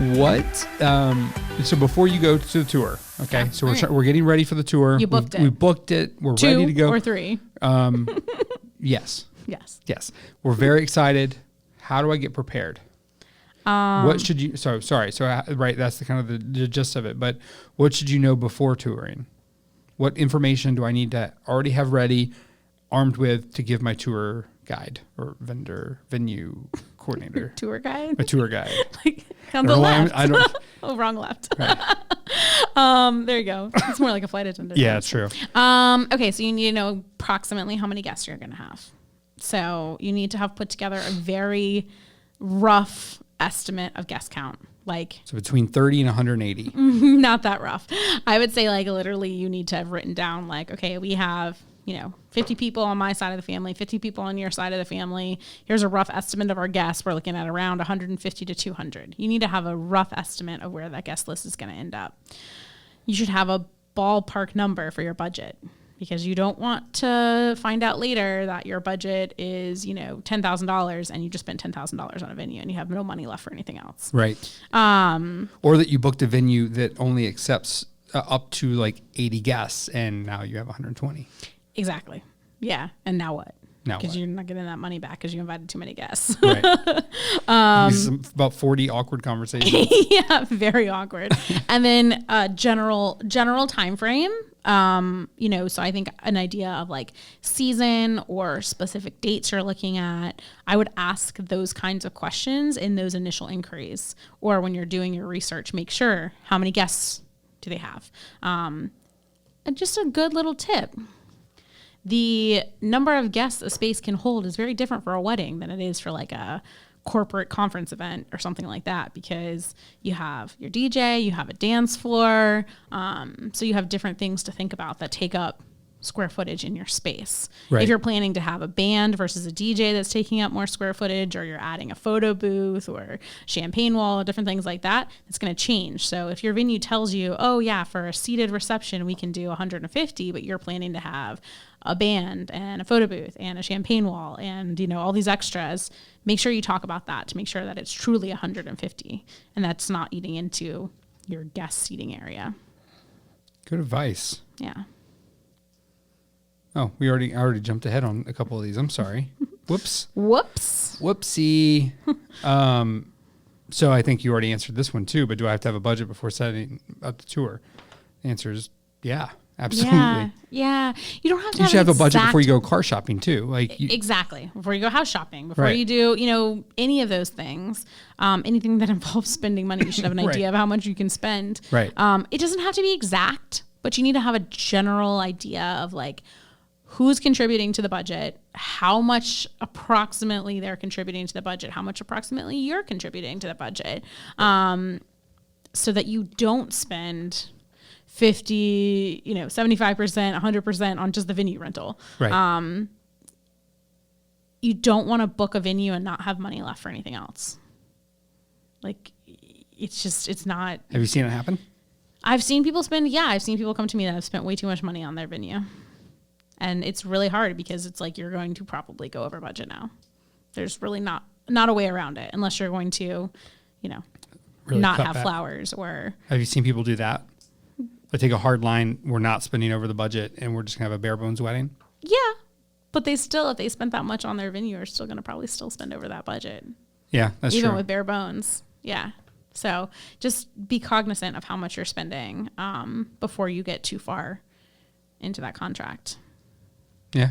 What? So before you go to the tour, okay? Yeah. So we're getting ready for the tour. You booked it. We booked it. We're 2 ready to go. or 3. Yes. Yes. We're very excited. How do I get prepared? What should you? Sorry. So right, that's the kind of the gist of it. But what should you know before touring? What information do I need to already have ready, armed with, to give my tour guide or venue coordinator? Tour guide? A tour guide. Like on the left. I don't. Oh, wrong left. Right. There you go. It's more like a flight attendant. Yeah, it's true. Okay, so you need to know approximately how many guests you're going to have. So you need to have put together a very rough estimate of guest count. So between 30 and 180. Not that rough. I would say literally you need to have written down okay, we have 50 people on my side of the family, 50 people on your side of the family. Here's a rough estimate of our guests. We're looking at around 150 to 200. You need to have a rough estimate of where that guest list is going to end up. You should have a ballpark number for your budget, because you don't want to find out later that your budget is, $10,000 and you just spent $10,000 on a venue and you have no money left for anything else. Right. Or that you booked a venue that only accepts up to 80 guests and now you have 120. Exactly. Yeah. And now what? Because you're not getting that money back because you invited too many guests. Right. About 40 awkward conversations. Yeah, very awkward. And then general time frame. So I think an idea of season or specific dates you're looking at, I would ask those kinds of questions in those initial inquiries. Or when you're doing your research, make sure how many guests do they have. And just a good little tip. The number of guests a space can hold is very different for a wedding than it is for a corporate conference event or something like that, because you have your DJ, you have a dance floor. So you have different things to think about that take up square footage in your space. Right. If you're planning to have a band versus a DJ that's taking up more square footage, or you're adding a photo booth or champagne wall, different things like that, it's going to change. So if your venue tells you, oh yeah, for a seated reception, we can do 150, but you're planning to have a band and a photo booth and a champagne wall and, all these extras, make sure you talk about that to make sure that it's truly 150 and that's not eating into your guest seating area. Good advice. Yeah. Oh, I already jumped ahead on a couple of these. I'm sorry. Whoops. Whoopsie. So I think you already answered this one too, but do I have to have a budget before setting up the tour? The answer is yeah, absolutely. Yeah. You don't have to You should have a budget before you go car shopping too. Exactly. Before you go house shopping, before you do, any of those things, anything that involves spending money, you should have an idea of how much you can spend. Right. It doesn't have to be exact, but you need to have a general idea of who's contributing to the budget, how much approximately they're contributing to the budget, how much approximately you're contributing to the budget, so that you don't spend 50, 75%, 100% on just the venue rental. Right. You don't want to book a venue and not have money left for anything else. It's not. Have you seen it happen? I've seen people I've seen people come to me that have spent way too much money on their venue. And it's really hard because it's you're going to probably go over budget now. There's really not a way around it unless you're going to, really not have flowers or. Have you seen people do that? They take a hard line. We're not spending over the budget and we're just gonna have a bare bones wedding. Yeah. But if they spent that much on their venue, are still going to probably still spend over that budget. Yeah, that's true. Even with bare bones. Yeah. So just be cognizant of how much you're spending before you get too far into that contract. Yeah.